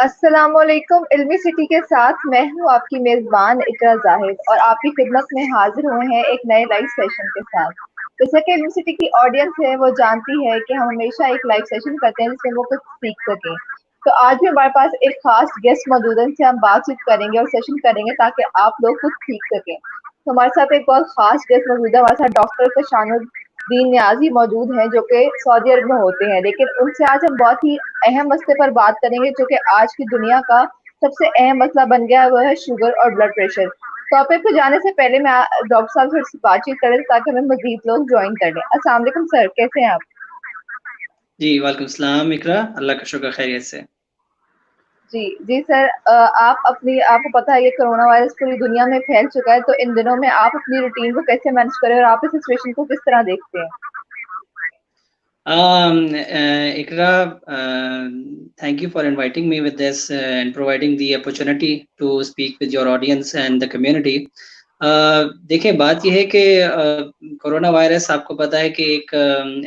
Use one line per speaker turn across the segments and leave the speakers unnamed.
अस्सलामुअलैकुम। इल्मी सिटी के साथ मैं हूँ आपकी मेजबान इकरा जाहिद और आपकी खिदमत में हाजिर हुए हैं एक नए लाइव सेशन के साथ। जैसा कि इल्मी सिटी की ऑडियंस है वो जानती है कि हम हमेशा एक लाइव सेशन करते हैं जिसमें वो कुछ सीख सकें। तो आज भी हमारे पास एक खास गेस्ट मौजूद है जिनसे हम बातचीत करेंगे और सेशन करेंगे ताकि आप लोग कुछ सीख सकें। तो हमारे साथ एक बहुत खास गेस्ट मौजूद है, हमारे साथ डॉक्टर कशानुद्दीन न्याजी मौजूद हैं जो कि सऊदी अरब में होते हैं, लेकिन उनसे आज हम बहुत ही अहम मसले पर बात करेंगे जो कि आज की दुनिया का सबसे अहम मसला बन गया है, वो है शुगर और ब्लड प्रेशर। टॉपिक पे जाने से पहले मैं डॉक्टर साहब से थोड़ी सी बातचीत कर रही थी ताकि हमें मजीद लोग ज्वाइन कर लें। अस्सलाम वालेकुम सर, कैसे हैं आप?
जी, वालेकुम सलाम इकरा, अल्लाह का शुक्र खैरियत से।
जी जी सर, आपको पता है ये कोरोना वायरस पूरी दुनिया में फैल चुका है, तो इन दिनों में आप अपनी रूटीन को कैसे मैनेज करें और आप इस सिचुएशन को किस तरह देखते हैं?
Ikra, thank you for inviting me with this and providing the opportunity to speak with your audience and the community. देखिए बात यह है कि कोरोना वायरस आपको पता है कि एक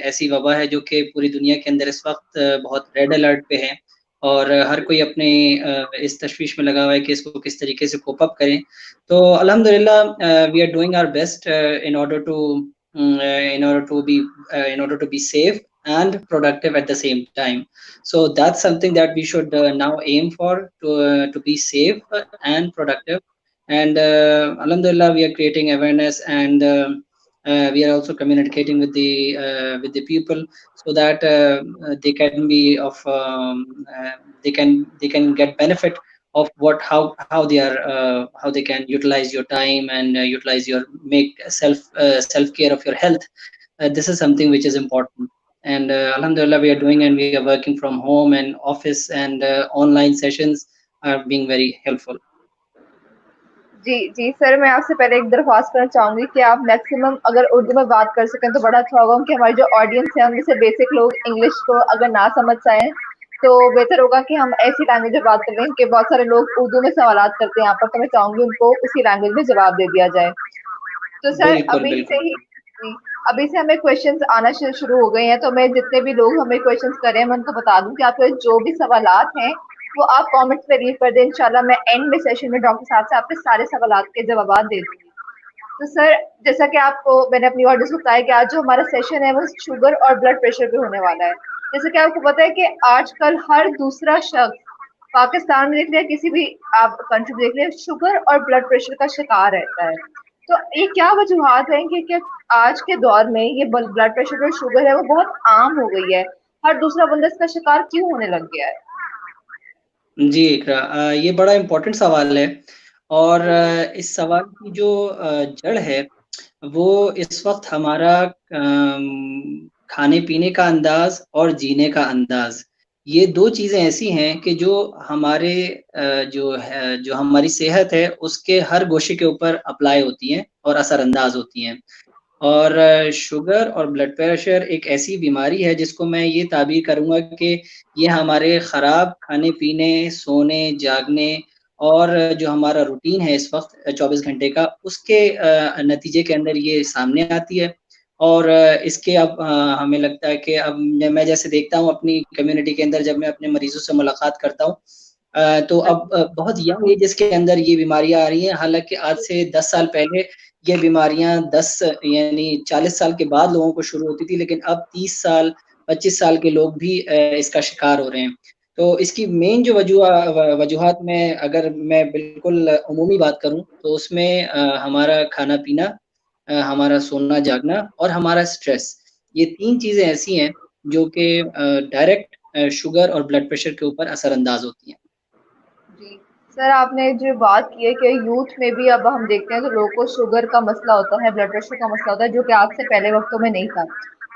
ऐसी वबा है जो कि पूरी दुनिया के अंदर इस वक्त बहुत रेड अलर्ट पे है और हर कोई अपने इस तशवीश में लगा हुआ है कि इसको किस तरीके से कोप अप करें। तो अल्हम्दुलिल्लाह we are doing our best in order to be safe and productive at the same time. So that's something that we should now aim for to be safe and productive. And alhamdulillah, we are creating awareness and we are also communicating with the people so that they can be of they can get benefit of what how they can utilize your time and utilize your make self care of your health. This is something which is important, and alhamdulillah we are doing, and we are working from home and office, and online sessions are being very helpful.
जी जी sir, मैं आपसे पहले एक दरख्वास्त करना चाहूंगी कि आप मैक्सिमम अगर उर्दू में बात कर सकें तो बड़ा अच्छा होगा, कि हमारी जो ऑडियंस है उनमें से बेसिक लोग इंग्लिश को अगर ना समझ पाए तो बेहतर होगा कि हम ऐसी लैंग्वेज में बात करें कि बहुत सारे लोग उर्दू में सवालात करते हैं यहाँ पर, तो मैं चाहूंगी उनको उसी लैंग्वेज में जवाब दे दिया जाए। तो सर
बिल्कुल बिल्कुल।
अभी से हमें क्वेश्चंस आना शुरू हो गए हैं, तो मैं जितने भी लोग हमें क्वेश्चंस कर रहे हैं मैं उनको बता दूं कि आपके जो भी सवालात हैं वो आप कमेंट्स में लीव कर दें। इंशाल्लाह मैं एंड में सेशन में डॉक्टर साहब से आपके सारे सवालात के जवाब दे दूंगी। तो सर, जैसा कि आपको मैंने अपनी ऑडियंस को बताया कि आज जो हमारा सेशन है वो शुगर और ब्लड प्रेशर पे होने वाला है। जैसे कि आपको पता है कि आजकल हर दूसरा शख्स पाकिस्तान में देख लिया, किसी भी आप कंट्री में देख लिया, शुगर और ब्लड प्रेशर का शिकार रहता है। तो ये क्या वजूहत है कि आज के दौर में ये ब्लड प्रेशर और शुगर है वो बहुत आम हो गई है, हर दूसरा बंदा इसका शिकार क्यों होने लग गया है?
जी इकरा, ये बड़ा इम्पोर्टेंट सवाल है और इस सवाल की जो जड़ है वो इस वक्त हमारा खाने पीने का अंदाज और जीने का अंदाज, ये दो चीज़ें ऐसी हैं कि जो हमारे जो हमारी सेहत है उसके हर गोशे के ऊपर अप्लाई होती हैं और असरअंदाज होती हैं। और शुगर और ब्लड प्रेशर एक ऐसी बीमारी है जिसको मैं ये ताबीर करूँगा कि ये हमारे ख़राब खाने-पीने, सोने, जागने और जो हमारा रूटीन है इस वक़्त 24 घंटे का, उसके नतीजे के अंदर ये सामने आती है। और इसके अब हमें लगता है कि अब मैं जैसे देखता हूँ अपनी कम्युनिटी के अंदर, जब मैं अपने मरीज़ों से मुलाकात करता हूँ तो अब बहुत यंग एज के अंदर ये बीमारियाँ आ रही हैं। हालाँकि आज से 10 साल पहले ये बीमारियाँ 10 यानी 40 साल के बाद लोगों को शुरू होती थी, लेकिन अब 30 साल, 25 साल के लोग भी इसका शिकार हो रहे हैं। तो इसकी मेन जो वजूहात में अगर मैं बिल्कुल उमूमी बात करूँ, तो उसमें हमारा खाना-पीना, हमारा सोना-जागना और हमारा स्ट्रेस, ये 3 चीज़ें ऐसी हैं जो कि डायरेक्ट शुगर और ब्लड प्रेशर के ऊपर असरअंदाज होती हैं।
जी। सर, आपने जो बात की है कि यूथ में भी अब हम देखते हैं तो लोगों को शुगर का मसला होता है, ब्लड प्रेशर का मसला होता है, जो कि आज से पहले वक़्तों में नहीं था।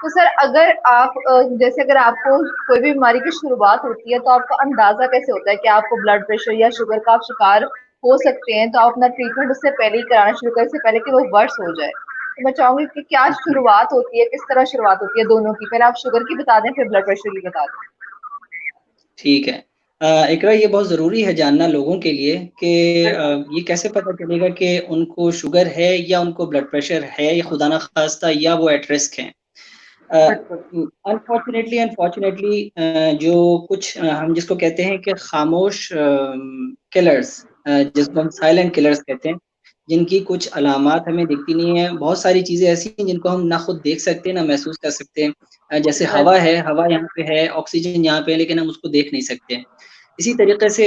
तो सर, अगर आप जैसे अगर आपको कोई भी बीमारी की शुरुआत होती है तो आपको अंदाज़ा कैसे होता है कि आपको ब्लड प्रेशर या शुगर का आप शिकार हो सकते हैं, तो आप अपना ट्रीटमेंट उससे पहले ही कराना शुरू करें, इससे पहले कि वो वर्स हो जाए? तो मैं चाहूँगी कि क्या शुरुआत होती है, किस तरह शुरुआत होती है दोनों की? पहले आप शुगर की बता दें, फिर ब्लड प्रेशर की बता दें।
ठीक है। इकरा, ये बहुत ज़रूरी है जानना लोगों के लिए कि ये कैसे पता चलेगा कि उनको शुगर है या उनको ब्लड प्रेशर है या खुदा ना ख़ास्ता या वो एट रिस्क हैं।
बिल्कुल।
अनफॉर्चुनेटली अनफॉर्चुनेटली जो कुछ हम जिसको कहते हैं कि खामोश किलर्स, जिसको हम साइलेंट किलर्स कहते हैं, जिनकी कुछ अलामात हमें दिखती नहीं है। बहुत सारी चीज़ें ऐसी हैं जिनको हम ना खुद देख सकते हैं, ना महसूस कर सकते हैं। जैसे हवा
बिल्कुल।
है, हवा यहाँ पे है, ऑक्सीजन यहाँ पे है, लेकिन हम उसको देख नहीं सकते हैं। इसी तरीके से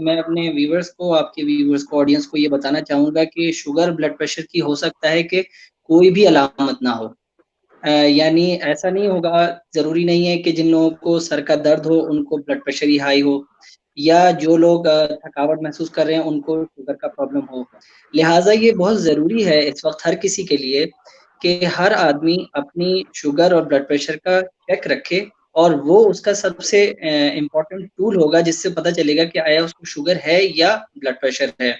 मैं अपने व्यूअर्स को, आपके व्यूअर्स को, ऑडियंस को ये बताना चाहूँगा कि शुगर, ब्लड प्रेशर की हो सकता है कि कोई भी अलामत ना हो। यानी ऐसा नहीं होगा, ज़रूरी नहीं है कि जिन लोगों को सर का दर्द हो, उनको ब्लड प्रेशर ही हाई हो, या जो लोग थकावट महसूस कर रहे हैं, उनको शुगर का प्रॉब्लम हो। लिहाज़ा ये बहुत ज़रूरी है इस वक़्त हर किसी के लिए कि हर आदमी अपनी शुगर और ब्लड प्रेशर का चेक रखे, और वो उसका सबसे इम्पोर्टेंट टूल होगा जिससे पता चलेगा कि आया उसको शुगर है या ब्लड प्रेशर है।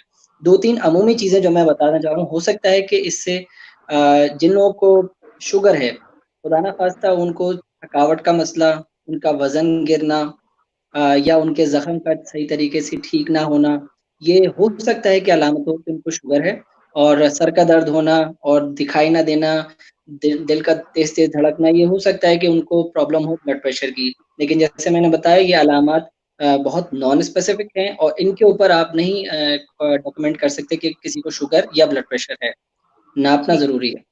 2-3 अमूमी चीज़ें जो मैं बताना चाह रहा हूँ, हो सकता है कि इससे जिन लोगों को शुगर है, खुदा ना ख़ास्ता उनको थकावट का मसला, उनका वज़न गिरना, या उनके ज़ख्म का सही तरीके से ठीक ना होना, ये हो सकता है कि अलामत हो कि उनको शुगर है। और सर का दर्द होना और दिखाई ना देना, दिल का तेज़-तेज़ धड़कना, ये हो सकता है कि उनको प्रॉब्लम हो ब्लड प्रेशर की। लेकिन जैसे मैंने बताया, ये अलामात बहुत नॉन स्पेसिफिक हैं और इनके ऊपर आप नहीं डॉक्यूमेंट कर सकते कि किसी को शुगर या ब्लड प्रेशर है। नापना
जी।
ज़रूरी है।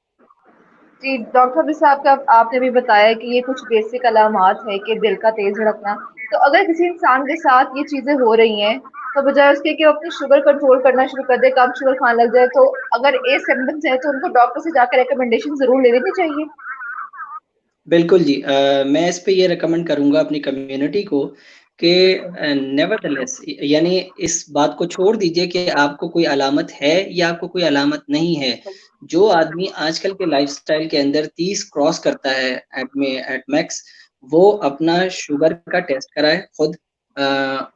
जी, डॉक्टर जैसे आपका आपने भी बताया कि ये कुछ बेसिक अलामात है कि दिल का तेज़ धड़कना। तो अगर किसी इंसान के साथ ये चीज़ें हो रही हैं, तो बजाय उसके कि वो अपनी शुगर कंट्रोल करना शुरू कर दे, कम शुगर खाने लग जाए, तो अगर ये सिम्पटम्स हैं, तो उनको डॉक्टर से जाकर रिकमेंडेशन ज़रूर ले लेनी चाहिए?
बिल्कुल जी। मैं इस पे ये रिकमेंड करूँगा अपनी कम्युनिटी को कि
बिल्कुल।
नेवरदलेस, यानी इस बात को छोड़ दीजिए कि आपको कोई अलामत है या आपको कोई अलामत नहीं है।
बिल्कुल।
जो आदमी आजकल के लाइफ़स्टाइल के अंदर 30 क्रॉस करता है एट मैक्स, वो अपना शुगर का टेस्ट कराए खुद, अ,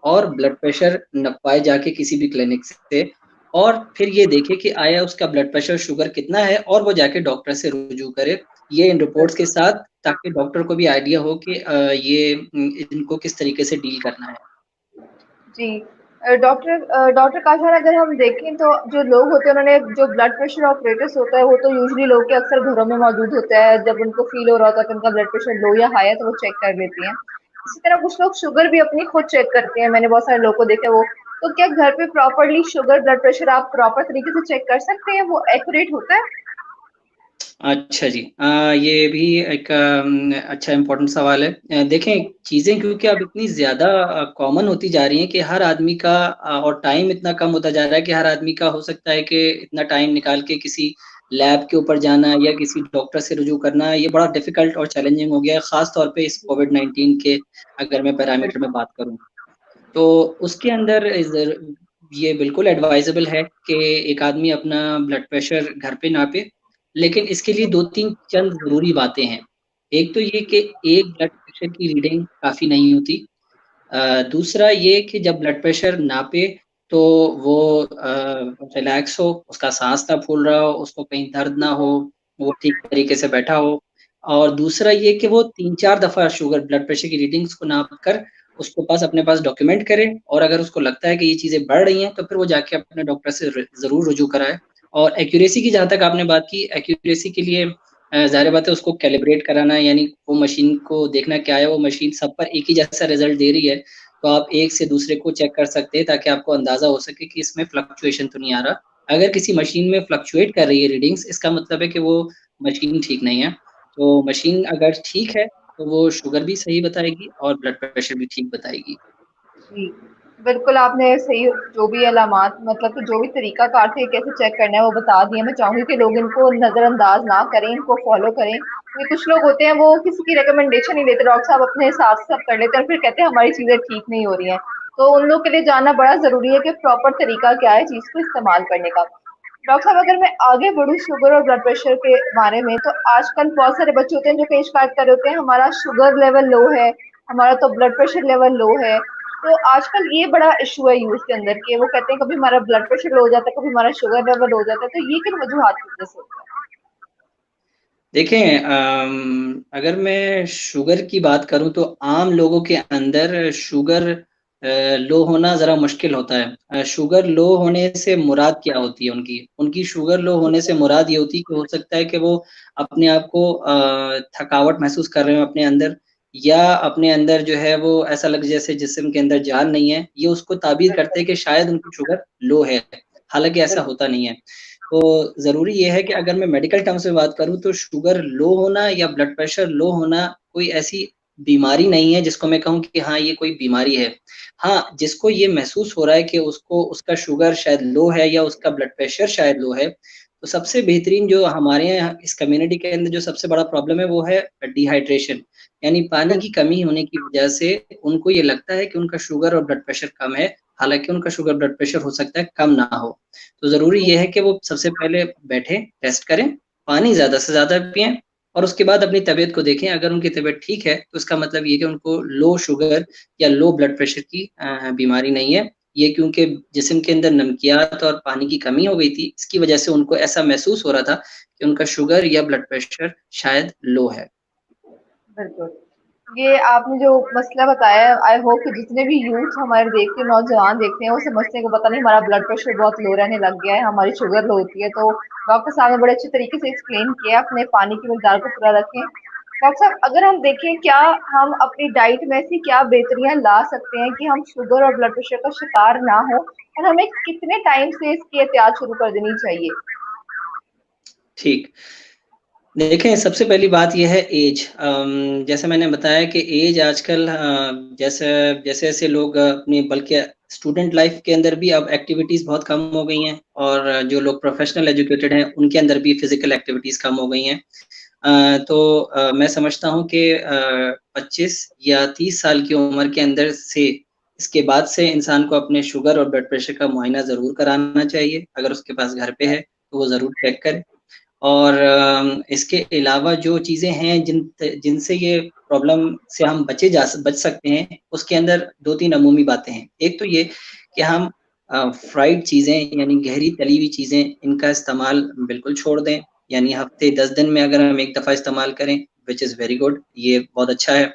और ब्लड प्रेशर नपवाए जाके किसी भी क्लिनिक से, और फिर ये देखे कि आया उसका ब्लड प्रेशर, शुगर कितना है, और वो जाके डॉक्टर से रुजू करे, ये इन रिपोर्ट्स के
बिल्कुल।
साथ, ताकि डॉक्टर को भी आइडिया हो कि इनको किस तरीके से डील करना है।
जी। डॉक्टर काशा, अगर हम देखें तो जो लोग होते हैं उन्होंने जो ब्लड प्रेशर ऑपरेटर्स होता है वो तो यूजुअली लोग के अक्सर घरों में मौजूद होता है, जब उनको फील हो रहा होता है कि उनका ब्लड प्रेशर लो या हाई है तो वो चेक कर लेती हैं। इसी तरह कुछ लोग शुगर भी अपनी खुद चेक करते हैं, मैंने बहुत सारे लोगों को देखा है वो। तो क्या घर पे प्रॉपरली शुगर ब्लड प्रेशर आप प्रॉपर तरीके से चेक कर सकते हैं, वो एक्यूरेट होता है?
अच्छा जी। ये भी एक अच्छा इम्पोर्टेंट सवाल है। देखें, चीज़ें क्योंकि अब इतनी ज़्यादा कॉमन होती जा रही हैं कि हर आदमी का और टाइम इतना कम होता जा रहा है कि हर आदमी का हो सकता है कि इतना टाइम निकाल के किसी लैब के ऊपर जाना या किसी डॉक्टर से रुजू करना, ये बड़ा डिफ़िकल्ट और चैलेंजिंग हो गया है, ख़ास तौर पे इस कोविड-19 के अगर मैं पैरामीटर में
बिल्कुल।
बात करूँ। तो उसके अंदर ये बिल्कुल एडवाइजेबल है कि एक आदमी अपना ब्लड प्रेशर घर पे नापे, लेकिन इसके लिए 2-3 चंद ज़रूरी बातें हैं। एक तो ये कि एक ब्लड प्रेशर की रीडिंग काफ़ी नहीं होती। दूसरा ये कि जब ब्लड प्रेशर नापे तो वो रिलैक्स हो, उसका साँस ना फूल रहा हो, उसको कहीं दर्द ना हो, वो ठीक तरीके से बैठा हो। और दूसरा ये कि वो 3-4 दफ़ा शुगर ब्लड प्रेशर की रीडिंग्स को नाप कर उसको अपने पास डॉक्यूमेंट करे, और अगर उसको लगता है कि ये चीज़ें बढ़ रही हैं, तो फिर वो जाके अपने डॉक्टर से ज़रूर रुजू कराए। और एक्यूरेसी की जहाँ तक आपने बात की, एक्यूरेसी के लिए ज़ाहिर बात है उसको कैलिब्रेट कराना, यानी वो मशीन को देखना क्या है, वो मशीन सब पर एक ही जैसा रिज़ल्ट दे रही है, तो आप एक से दूसरे को चेक कर सकते हैं ताकि आपको अंदाज़ा हो सके कि इसमें फ्लक्चुएशन तो नहीं आ रहा। अगर किसी मशीन में फ्लक्चुएट कर रही है रीडिंग्स, इसका मतलब है कि वो मशीन ठीक नहीं है। तो मशीन अगर ठीक है, तो वो शुगर भी सही बताएगी और ब्लड प्रेशर भी ठीक बताएगी।
जी, बिल्कुल आपने सही जो भी अलामात मतलब कि जो भी तरीक़ाकार थे कैसे चेक करना है वो बता दिए। मैं चाहूँगी कि लोग इनको नज़रअंदाज़ ना करें, इनको फ़ॉलो करें। क्योंकि कुछ लोग होते हैं वो किसी की रिकमेंडेशन नहीं लेते, डॉक्टर साहब अपने हिसाब से सब कर लेते हैं और फिर कहते हैं हमारी चीज़ें ठीक नहीं हो रही हैं। तो उन लोग के लिए जानना बड़ा ज़रूरी है कि प्रॉपर तरीका क्या है चीज़ को इस्तेमाल करने का। डॉक्टर साहब, अगर मैं आगे बढ़ूँ शुगर और ब्लड प्रेशर के बारे में, तो आजकल बहुत सारे बच्चे होते हैं जो कई शिकायत कर रहे होते हैं हमारा शुगर लेवल लो है, हमारा तो ब्लड प्रेशर लेवल लो है। तो आजकल ये बड़ा इशू है यूथ के अंदर कि वो कहते हैं कभी हमारा ब्लड प्रेशर लो हो जाता है, कभी हमारा शुगर लेवल हो जाता है, तो ये किन वजूहात की वजह से होता है?
देखें, अगर मैं शुगर की बात करूँ तो आम लोगों के अंदर शुगर लो होना ज़रा मुश्किल होता है। शुगर लो होने से मुराद क्या होती है उनकी? उनकी शुगर लो होने से मुराद ये होती है कि हो सकता है कि वो अपने आप को थकावट महसूस कर रहे हो अपने अंदर, या अपने अंदर जो है वो ऐसा लगे जैसे जिस्म के अंदर जान नहीं है, ये उसको ताबीर करते
बिल्कुल,
हैं कि शायद उनकी शुगर लो है, हालाँकि ऐसा
बिल्कुल,
होता नहीं है। तो ज़रूरी ये है कि अगर मैं मेडिकल टर्म्स में बात करूँ तो शुगर लो होना या ब्लड प्रेशर लो होना कोई ऐसी बीमारी नहीं है जिसको मैं कहूँ कि हाँ, ये कोई बीमारी है। हाँ, जिसको ये महसूस हो रहा है कि उसको उसका शुगर शायद लो है या उसका ब्लड प्रेशर शायद लो है, तो सबसे बेहतरीन जो हमारे यहाँ इस कम्युनिटी के अंदर जो सबसे बड़ा प्रॉब्लम है वो है डिहाइड्रेशन, यानी पानी की
बिल्कुल,
कमी होने की वजह से उनको ये लगता है कि उनका शुगर और ब्लड प्रेशर कम है, हालाँकि उनका शुगर ब्लड प्रेशर हो सकता है कम ना हो। तो ज़रूरी ये है कि वो सबसे पहले बैठें, रेस्ट करें, पानी ज़्यादा से ज़्यादा पिएँ और उसके बाद अपनी तबीयत को देखें। अगर उनकी तबीयत ठीक है, तो इसका मतलब ये है कि उनको लो शुगर या लो ब्लड प्रेशर की बीमारी नहीं है। ये क्योंकि जिस्म के अंदर नमकियात और पानी की कमी हो गई थी, इसकी वजह से उनको ऐसा महसूस हो रहा था कि उनका शुगर या ब्लड प्रेशर शायद लो है।
बिल्कुल। ये आपने जो मसला बताया, आई होप कि जितने भी यूथ हमारे देखते हैं, नौजवान देखते हैं, वो समझते हैं कि पता नहीं हमारा ब्लड प्रेशर बहुत लो रहने लग गया है, हमारी शुगर लो होती है। तो डॉक्टर साहब ने बड़े अच्छे तरीके से एक्सप्लेन किया, अपने पानी की मकदार को पूरा रखें। डॉक्टर साहब, अगर हम देखें, क्या हम अपनी डाइट में ऐसी क्या बेहतरियां ला सकते हैं कि हम शुगर और ब्लड प्रेशर का शिकार ना हो, और हमें कितने टाइम से इसकी एहतियात शुरू कर देनी चाहिए?
ठीक। देखें, सबसे पहली बात ये है ऐज। जैसे मैंने बताया कि ऐज आजकल जैसे जैसे-जैसे लोग अपनी बल्कि स्टूडेंट लाइफ़ के अंदर भी अब एक्टिविटीज़ बहुत कम हो गई हैं और जो लोग प्रोफ़ेशनल एजुकेटेड हैं, उनके अंदर भी फ़िज़िकल एक्टिविटीज़ कम हो गई हैं। तो मैं समझता हूँ कि 25 या 30 साल की उम्र के अंदर से इसके बाद से इंसान को अपने शुगर और ब्लड प्रेशर का मुआयना ज़रूर कराना चाहिए। अगर उसके पास घर पे है, तो वो ज़रूर चेक करे। और इसके अलावा जो चीज़ें हैं जिनसे ये प्रॉब्लम से हम बच सकते हैं, उसके अंदर 2-3 अमूमी बातें हैं। एक तो ये कि हम फ्राइड चीज़ें यानी गहरी तली हुई चीज़ें इनका इस्तेमाल बिल्कुल छोड़ दें, यानी हफ़्ते 10 दिन में अगर हम 1 दफ़ा इस्तेमाल करें, व्हिच इज़ वेरी गुड, ये बहुत अच्छा है।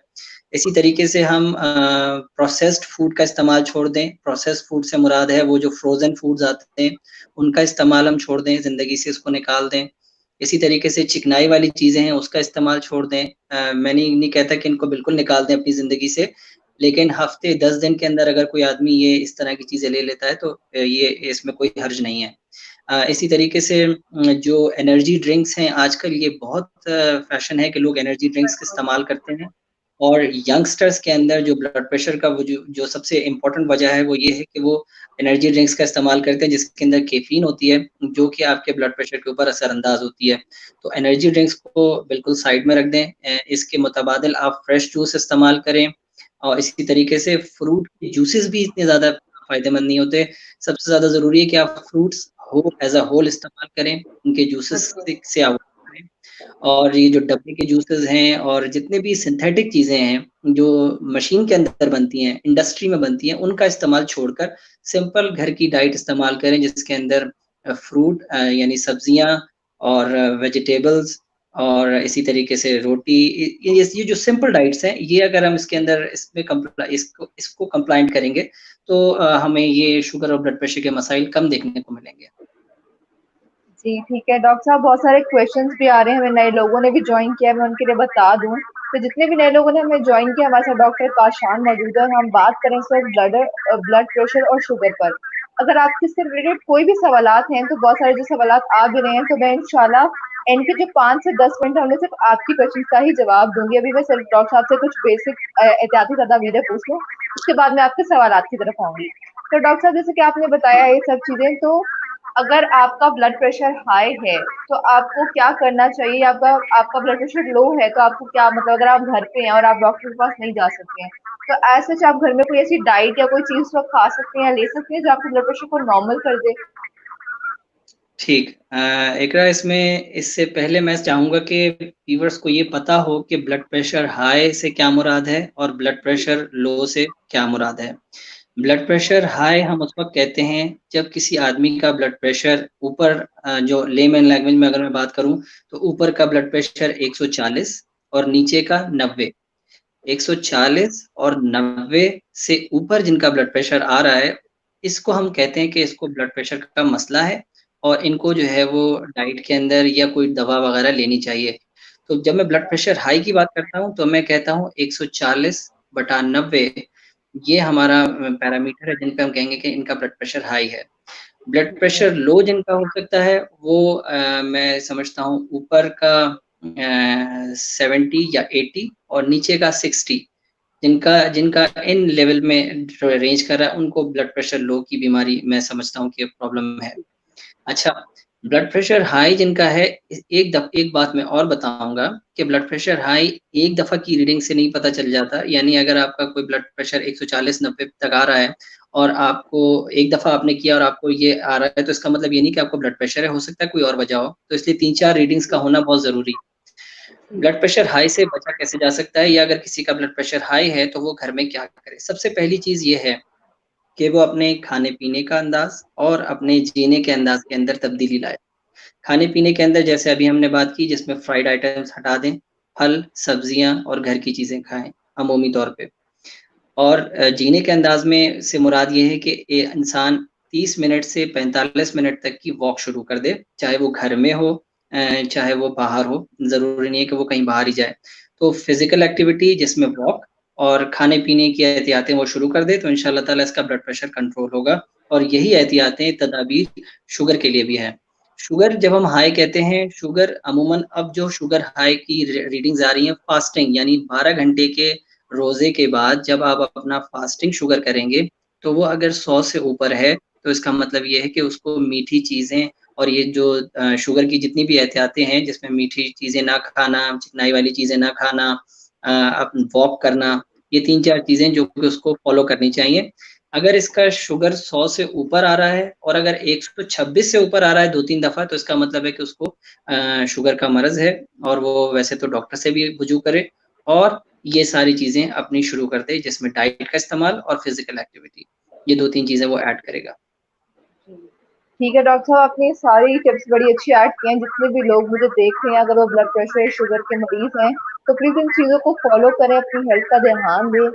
इसी तरीके से हम प्रोसेस्ड फूड का इस्तेमाल छोड़ दें। प्रोसेस्ड फूड से मुराद है वो जो फ्रोज़न फूड्स आते हैं, उनका इस्तेमाल हम छोड़ दें, ज़िंदगी से इसको निकाल दें। इसी तरीके से चिकनाई वाली चीज़ें हैं, उसका इस्तेमाल छोड़ दें। मैं नहीं कहता कि इनको बिल्कुल निकाल दें अपनी ज़िंदगी से, लेकिन हफ़्ते 10 दिन के अंदर अगर कोई आदमी ये इस तरह की चीज़ें ले लेता है, तो ये इसमें कोई हर्ज नहीं है। इसी तरीके से जो एनर्जी ड्रिंक्स हैं, आजकल ये बहुत फ़ैशन है कि लोग एनर्जी ड्रिंक्स का
बिल्कुल,
इस्तेमाल करते हैं और यंगस्टर्स के अंदर जो ब्लड प्रेशर का वो जो सबसे इम्पोर्टेंट वजह है, वो ये है कि वो एनर्जी ड्रिंक्स का इस्तेमाल करते हैं जिसके अंदर कैफ़ीन होती है, जो कि आपके ब्लड प्रेशर के ऊपर असरअंदाज़ होती है। तो एनर्जी ड्रिंक्स को बिल्कुल साइड में रख दें। इसके मुतबादिल आप फ्रेश जूस इस्तेमाल करें और इसी तरीके से फ्रूट के जूसेस भी इतने ज़्यादा फ़ायदेमंद नहीं होते। सबसे ज़्यादा ज़रूरी है कि आप फ्रूट्स एज़ अ होल इस्तेमाल करें, उनके जूसेस
बिल्कुल,
से अवॉइड करें। और ये जो डब्बे के जूसेस हैं और जितने भी सिंथेटिक चीज़ें हैं, जो मशीन के अंदर बनती हैं, इंडस्ट्री में बनती हैं, उनका इस्तेमाल छोड़कर सिंपल घर की डाइट इस्तेमाल करें जिसके अंदर फ्रूट यानी सब्जियाँ और वेजिटेबल्स और इसी तरीके से रोटी, ये जो सिंपल डाइट्स हैं, ये अगर हम इसके अंदर इसमें इसको कंप्लायंट करेंगे, तो हमें ये शुगर और ब्लड प्रेशर के मसाइल कम देखने को मिलेंगे।
जी, ठीक है। डॉक्टर साहब, बहुत सारे क्वेश्चंस भी आ रहे हैं, हमें नए लोगों ने भी जॉइन किया है, मैं उनके लिए बता दूँ। तो जितने भी नए लोगों ने हमें जॉइन किया, हमारे साथ डॉक्टर काशान मौजूद है और हम बात करें इस वक़्त ब्लड प्रेशर और शुगर पर। अगर आपके इससे रिलेटेड कोई भी सवालात हैं, तो बहुत सारे जो सवालात आ भी रहे हैं, तो मैं इंशाल्लाह एंड के जो 5 से 10 मिनट होंगे, सिर्फ़ आपकी क्वेश्चंस का ही जवाब दूँगी। अभी मैं सिर्फ़ डॉक्टर साहब से कुछ बेसिक एहतियाती तदाबीरें पूछ लूँ, उसके बाद मैं आपके सवालात की तरफ आऊँगी। तो डॉक्टर साहब, जैसे कि आपने बताया ये सब चीज़ें, तो अगर आपका ब्लड प्रेशर हाई है, तो आपको क्या करना चाहिए? आपका आपका ब्लड प्रेशर लो है, तो आपको क्या, मतलब अगर आप घर पे हैं और आप डॉक्टर के पास नहीं जा सकते हैं, तो एज़ सच आप घर में कोई ऐसी डाइट या कोई चीज़ उस वक़्त खा सकते हैं या ले सकते हैं जो आपके ब्लड प्रेशर को नॉर्मल कर दे?
ठीक। इकरा, इसमें इससे पहले मैं चाहूँगा कि व्यूअर्स को ये पता हो कि ब्लड प्रेशर हाई से क्या मुराद है और ब्लड प्रेशर लो से क्या मुराद है। ब्लड प्रेशर हाई हम उस वक़्त कहते हैं जब किसी आदमी का ब्लड प्रेशर ऊपर जो लेमैन लैंग्वेज में अगर मैं बात करूँ, तो ऊपर का ब्लड प्रेशर 140 और नीचे का 90। 140 और 90 से ऊपर जिनका ब्लड प्रेशर आ रहा है, इसको हम कहते हैं कि इसको ब्लड प्रेशर का मसला है और इनको जो है वो डाइट के अंदर या कोई दवा वगैरह लेनी चाहिए। तो जब मैं ब्लड प्रेशर हाई की बात करता हूँ, तो मैं कहता हूँ 140/90 ये हमारा पैरामीटर है, जिन पे हम कहेंगे कि इनका ब्लड प्रेशर हाई है। ब्लड
ठीक है।
प्रेशर लो जिनका हो सकता है, वो मैं समझता हूँ ऊपर का 70 या 80 और नीचे का 60, जिनका जिनका इन लेवल में रेंज कर रहा है, उनको ब्लड प्रेशर लो की बीमारी मैं समझता हूँ कि प्रॉब्लम है। अच्छा, ब्लड प्रेशर हाई जिनका है, एक बात मैं और बताऊँगा कि ब्लड प्रेशर हाई एक दफ़ा की रीडिंग से नहीं पता चल जाता। यानी अगर आपका कोई ब्लड प्रेशर 140-90 तक आ रहा है और आपको एक दफ़ा आपने किया और आपको ये आ रहा है, तो इसका मतलब ये नहीं कि आपको ब्लड प्रेशर है, हो सकता है कोई और वजह हो। तो इसलिए 3-4 रीडिंग्स का होना बहुत ज़रूरी है।
ठीक
ब्लड प्रेशर हाई से बचा कैसे जा सकता है, या अगर किसी का ब्लड प्रेशर हाई है, तो वो घर में क्या करे? सबसे पहली चीज़ ये है कि वो अपने खाने-पीने का अंदाज़ और अपने जीने के अंदाज़ के अंदर तब्दीली लाए। खाने-पीने के अंदर जैसे अभी हमने बात की, जिसमें फ्राइड आइटम्स हटा दें, फल, सब्जियाँ और घर की चीज़ें खाएँ, अमूमी तौर पे। और जीने के अंदाज़ में से मुराद ये है कि इंसान 30 मिनट से 45 मिनट तक की वॉक शुरू कर दे, चाहे वो घर में हो चाहे वो बाहर हो, ज़रूरी नहीं है कि वो कहीं बाहर ही जाए। तो फ़िज़िकल एक्टिविटी जिसमें वॉक और खाने-पीने की एहतियातें वो शुरू कर दे, तो इंशाअल्लाह ताला इसका ब्लड प्रेशर कंट्रोल होगा। और यही एहतियातें, तदाबीर शुगर के लिए भी हैं। शुगर जब हम हाई कहते हैं, शुगर अमूमन अब जो शुगर हाई की रीडिंग्स आ रही हैं, फास्टिंग यानी 12 घंटे के रोज़े के बाद जब आप अपना फास्टिंग शुगर करेंगे, तो वो अगर 100 से ऊपर है, तो इसका मतलब ये है कि उसको मीठी चीज़ें और ये जो शुगर की जितनी भी एहतियातें हैं, जिसमें मीठी चीज़ें ना खाना, चिकनाई वाली चीज़ें ना खाना, वॉक करना, ये 3-4 चीज़ें जो कि उसको फ़ॉलो करनी चाहिए। अगर इसका शुगर 100 से ऊपर आ रहा है और अगर 126 से ऊपर आ रहा है 2-3 दफ़ा, तो इसका मतलब है कि उसको शुगर का मर्ज़ है और वो वैसे तो डॉक्टर से भी रुजू करे और ये सारी चीज़ें अपनी शुरू कर दे, जिसमें डाइट का इस्तेमाल और फ़िज़िकल एक्टिविटी। ये 2-3 चीज़ें वो ऐड करेगा।
है। ठीक है डॉक्टर साहब, आपने सारी टिप्स बड़ी अच्छी ऐड की हैं। जितने भी लोग मुझे देख रहे हैं, अगर वो ब्लड प्रेशर शुगर के मरीज हैं, तो प्लीज इन चीजों को फॉलो करें, अपनी हेल्थ का ध्यान दें।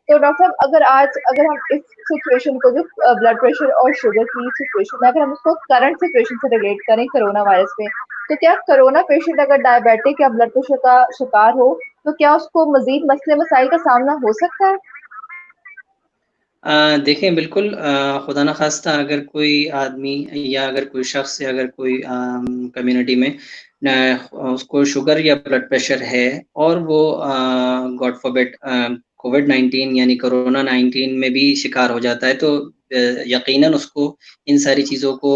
तो डॉक्टर साहब, अगर हम इस सिचुएशन को, जो ब्लड प्रेशर और शुगर की सिचुएशन है, अगर हम उसको करंट सिचुएशन से रिलेट करें कोरोना वायरस पे, तो क्या कोरोना पेशेंट अगर डायबिटिक या ब्लड प्रेशर का शिकार हो, तो क्या उसको मजीद मसले मसाइल का सामना हो सकता है?
देखें बिल्कुल, खुदा न ख़ास्ता अगर कोई आदमी या अगर कोई शख़्स या अगर कोई कम्युनिटी में उसको शुगर या ब्लड प्रेशर है और वो गॉड फ़ॉरबिड कोविड-19 यानी कोरोना 19 में भी शिकार हो जाता है, तो यकीनन उसको इन सारी चीज़ों को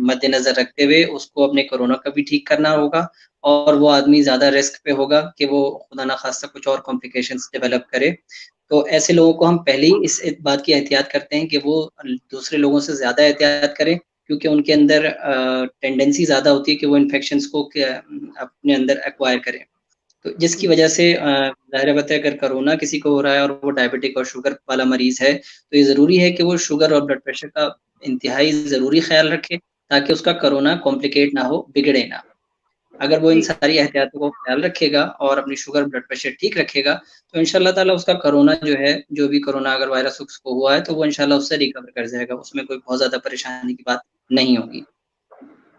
मद्देनज़र रखते हुए उसको अपने कोरोना का भी ठीक करना होगा और वो आदमी ज़्यादा रिस्क पे होगा कि वो खुदा न ख़ास्ता कुछ और कॉम्प्लिकेशंस डेवलप करे। तो ऐसे लोगों को हम पहले ही इस बात की एहतियात करते हैं कि वो दूसरे लोगों से ज़्यादा एहतियात करें, क्योंकि उनके अंदर टेंडेंसी ज़्यादा होती है कि वो इन्फेक्शंस को अपने अंदर एक्वायर करें। तो जिसकी वजह से ज़ाहिर बात है, अगर कोरोना किसी को हो रहा है और वो डायबिटिक और शुगर वाला मरीज़ है, तो ये ज़रूरी है कि वो शुगर और ब्लड प्रेशर का इंतहाई ज़रूरी ख़्याल रखे, ताकि उसका कोरोना कॉम्प्लिकेट ना हो, बिगड़े ना। अगर वो इन
जी।
सारी एहतियातों को ख़्याल रखेगा और अपनी शुगर, ब्लड प्रेशर ठीक रखेगा, तो इंशाअल्लाह ताला उसका कोरोना जो है, जो भी कोरोना अगर वायरस उसको हुआ है, तो वो इंशाअल्लाह उससे रिकवर कर जाएगा। उसमें कोई बहुत ज़्यादा परेशानी की बात नहीं होगी।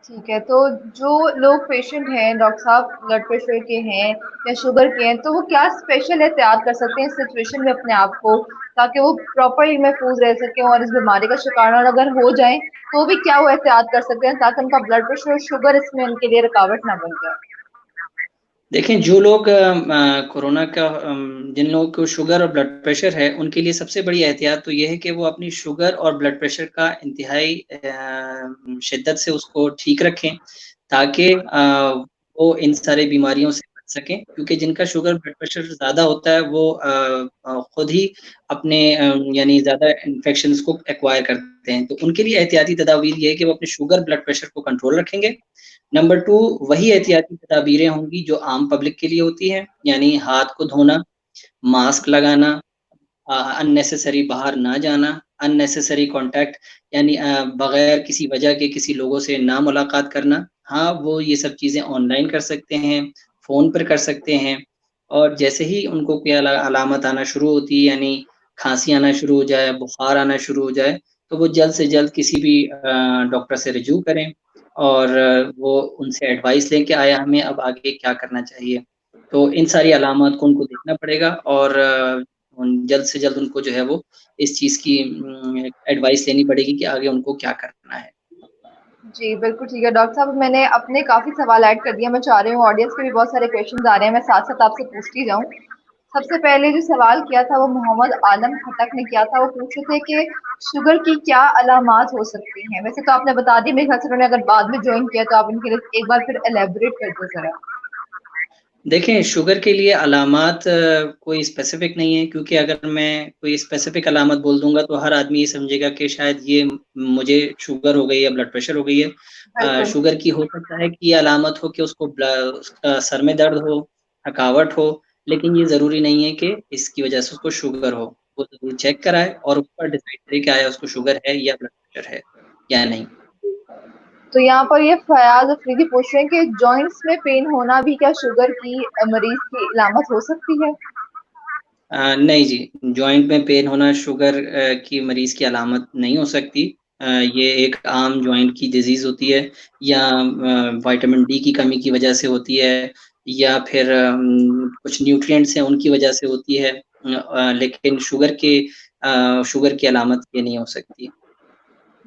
ठीक है, तो जो लोग पेशेंट हैं डॉक्टर साहब, ब्लड प्रेशर के हैं या शुगर के हैं, तो वो क्या स्पेशल एहतियात कर सकते हैं इस सिचुएशन में अपने आप को, ताकि वो प्रॉपर्ली महफूज रह सकें और इस बीमारी का शिकार ना हो, और अगर हो जाएं तो भी क्या वो एहतियात कर सकते हैं ताकि उनका ब्लड प्रेशर और शुगर इसमें उनके लिए रुकावट ना बन जाए?
देखें, जो लोग कोरोना का जिन लोगों को शुगर और ब्लड प्रेशर है, उनके लिए सबसे बड़ी एहतियात तो ये है कि वो अपनी शुगर और ब्लड प्रेशर का इंतहाई शिद्दत से उसको ठीक रखें, ताकि वो इन सारी बीमारियों से बच सकें। क्योंकि जिनका शुगर, ब्लड प्रेशर ज़्यादा होता है, वो खुद ही अपने यानी ज़्यादा इन्फेक्शंस को एक्वायर करते हैं। तो उनके लिए एहतियाती तदाबीर ये है कि वो अपने शुगर, ब्लड प्रेशर को कंट्रोल रखेंगे। नंबर 2, वही एहतियाती तदाबीरें होंगी जो आम पब्लिक के लिए होती हैं, यानी हाथ को धोना, मास्क लगाना, अननेसेसरी बाहर ना जाना, अननेसेसरी कॉन्टैक्ट यानी बगैर किसी वजह के किसी लोगों से ना मुलाकात करना। हाँ, वो ये सब चीज़ें ऑनलाइन कर सकते हैं, फ़ोन पर कर सकते हैं, और जैसे ही उनको कोई अलामत आना शुरू होती है, यानी खाँसी आना शुरू हो जाए, बुखार आना शुरू हो जाए, तो वो जल्द से जल्द किसी भी डॉक्टर से रिज्यू करें और वो उनसे एडवाइस लें कि आया हमें अब आगे क्या करना चाहिए। तो इन सारी अलामत को उनको देखना पड़ेगा और जल्द से जल्द उनको जो है वो इस चीज़ की एडवाइस लेनी पड़ेगी कि आगे उनको क्या करना है।
जी, बिल्कुल ठीक है डॉक्टर साहब, मैंने अपने काफ़ी सवाल ऐड कर दिए, मैं चाह रही हूँ ऑडियंस के भी बहुत सारे क्वेश्चंस आ रहे हैं, मैं साथ-साथ आपसे पूछती जाऊँ। सबसे पहले जो सवाल किया था वो मोहम्मद आलम खटक ने किया था, वो पूछ रहे थे कि शुगर की क्या अलामात हो सकती हैं? वैसे तो आपने बता दी, मेरे ख्याल से उन्होंने अगर बाद में जॉइन किया तो आप उनके लिए एक बार फिर एलैबोरेट कर दो ज़रा।
देखें, शुगर के लिए अलामात कोई स्पेसिफ़िक नहीं है क्योंकि अगर मैं कोई स्पेसिफ़िक अलामत बोल दूँगा तो हर आदमी ये समझेगा कि शायद ये मुझे शुगर हो गई है, ब्लड प्रेशर हो गई है।
बिल्कुल।
शुगर की हो सकता है कि ये अलामत हो कि उसका सर में दर्द हो, थकावट हो, लेकिन ये ज़रूरी नहीं है कि इसकी वजह से उसको शुगर हो। वो ज़रूर चेक कराए और उस पर डिसाइड करे कि आया उसको शुगर है या ब्लड प्रेशर है या नहीं।
तो यहाँ पर ये फयाज़ अफरीदी पूछ रहे हैं कि जॉइंट्स में पेन होना भी क्या शुगर की मरीज़ की इलामत हो सकती है?
नहीं जी, जॉइंट में पेन होना शुगर की मरीज़ की अलामत नहीं हो सकती। ये एक आम जॉइंट की डिज़ीज़ होती है या विटामिन डी की कमी की वजह से होती है या फिर कुछ न्यूट्रिएंट्स हैं उनकी वजह से होती है। लेकिन शुगर की अलामत ये नहीं हो सकती।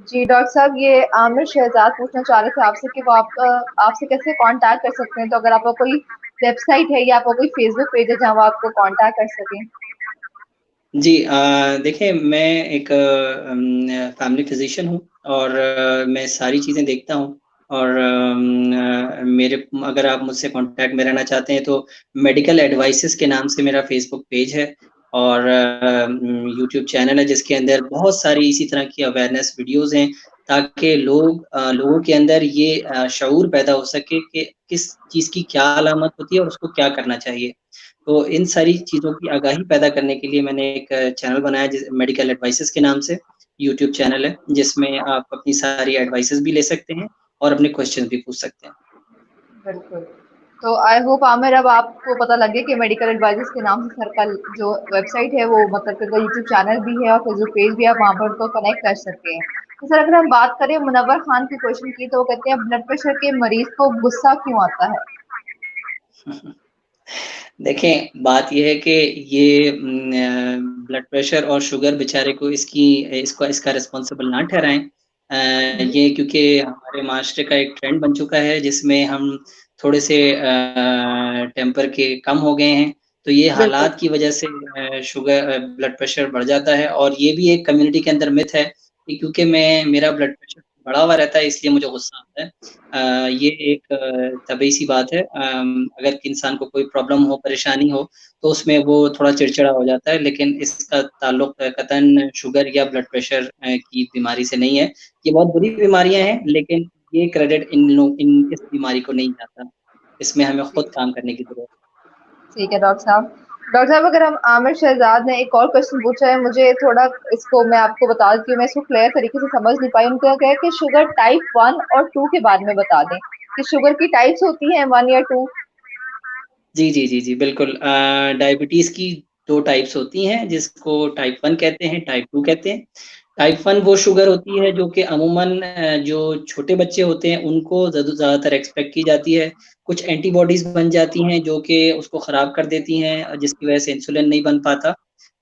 जी, डॉक्टर साहब, ये आमिर शहज़ाद पूछना चाह रहे थे आपसे कि वो आपका आपसे कैसे कॉन्टैक्ट कर सकते हैं? तो अगर आपका कोई वेबसाइट है या आपका कोई फ़ेसबुक पेज है जहाँ वो आपको कॉन्टैक्ट कर सकें?
जी देखिए मैं एक फैमिली फिज़िशियन हूँ और मैं सारी चीज़ें देखता हूँ और मेरे अगर आप मुझसे कॉन्टैक्ट में रहना चाहते हैं तो मेडिकल एडवाइसेज़ के नाम से मेरा फ़ेसबुक पेज है और यूट्यूब चैनल है जिसके अंदर बहुत सारी इसी तरह की अवेयरनेस वीडियोज़ हैं ताकि लोगों के अंदर ये शऊर पैदा हो सके कि किस चीज़ की क्या अलामत होती है और उसको क्या करना चाहिए। तो इन सारी चीज़ों की आगाही पैदा करने के लिए मैंने एक चैनल बनाया जिस मेडिकल एडवाइसेज़ के नाम से यूट्यूब चैनल है, जिसमें आप अपनी सारी एडवाइसेज़ भी ले सकते हैं और अपने क्वेश्चन भी पूछ सकते हैं।
बिल्कुल। तो आई होप आमिर, अब आपको पता लग गया कि मेडिकल एडवाइज़र्स के नाम से सर का जो वेबसाइट है वो मतलब कि यूट्यूब चैनल भी है और फेसबुक पेज भी है, आप वहाँ पर उनको कनेक्ट कर सकते हैं। तो सर अगर हम बात करें मुनव्वर खान के क्वेश्चन की, तो वो कहते हैं ब्लड प्रेशर के मरीज़ को गुस्सा क्यों आता है?
देखें, बात ये है कि ये ब्लड प्रेशर और शुगर बेचारे को इसका रिस्पॉन्सिबल ना ठहराएँ।
जी,
ये क्योंकि हमारे माशरे का एक ट्रेंड बन चुका है जिसमें हम थोड़े से टेम्पर के कम हो गए हैं, तो ये
बिल्कुल।
हालात की वजह से ब्लड प्रेशर बढ़ जाता है और ये भी एक कम्युनिटी के अंदर मिथ है कि क्योंकि मेरा ब्लड प्रेशर बढ़ा हुआ रहता है इसलिए मुझे गुस्सा आता है। ये एक तबीही-सी बात है। अगर इंसान को कोई प्रॉब्लम हो, परेशानी हो, तो उसमें वो थोड़ा चिड़चिड़ा हो जाता है, लेकिन इसका ताल्लुक कतई शुगर या ब्लड प्रेशर की बीमारी से नहीं है। ये बहुत बुरी बीमारियाँ हैं, लेकिन ये क्रेडिट इन इस बीमारी को नहीं जाता। इसमें हमें
जी,
खुद काम करने की ज़रूरत
ठीक है डॉक्टर साहब। डॉक्टर साहब, अगर हम आमिर शहजाद ने एक और क्वेश्चन पूछा है, मुझे थोड़ा इसको मैं आपको बता देती हूँ, मैं इसको क्लियर तरीके से समझ नहीं पाई। उनका क्या है कि शुगर टाइप 1 और 2 के बारे में बता दें, कि शुगर की टाइप्स होती हैं 1 या 2?
जी, जी, जी, जी, बिल्कुल। डायबिटीज़ की 2 टाइप्स होती हैं, जिसको टाइप 1 कहते हैं, टाइप 2 कहते हैं। टाइप 1 वो शुगर होती है जो कि अमूमन जो छोटे बच्चे होते हैं उनको ज़्यादातर एक्सपेक्ट की जाती है। कुछ एंटीबॉडीज़ बन जाती हैं जो कि उसको ख़राब कर देती हैं जिसकी वज़ह से इंसुलिन नहीं बन पाता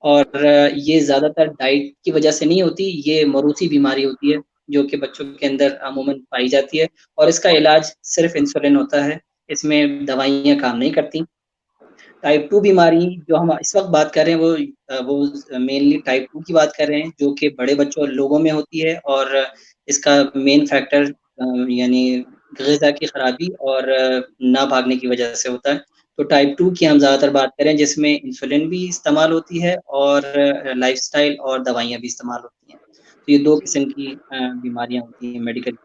और ये ज़्यादातर डाइट की वज़ह से नहीं होती, ये मरूसी बीमारी होती है जो कि बच्चों के अंदर अमूमन पाई जाती है और इसका इलाज सिर्फ़ इंसुलिन होता है, इसमें दवाइयाँ काम नहीं करती। टाइप 2 बीमारी जो हम इस वक़्त बात कर रहे हैं वो मेनली टाइप 2 की बात कर रहे हैं जो कि बड़े बच्चों और लोगों में होती है और इसका मेन फैक्टर यानी ग़िज़ा की खराबी और ना भागने की वज़ह से होता है। तो टाइप 2 की हम ज़्यादातर बात करें जिसमें इंसुलिन भी इस्तेमाल होती है और लाइफ़स्टाइल और दवाइयाँ भी इस्तेमाल होती हैं। तो ये 2
जी,
किस्म की बीमारियाँ होती हैं मेडिकल।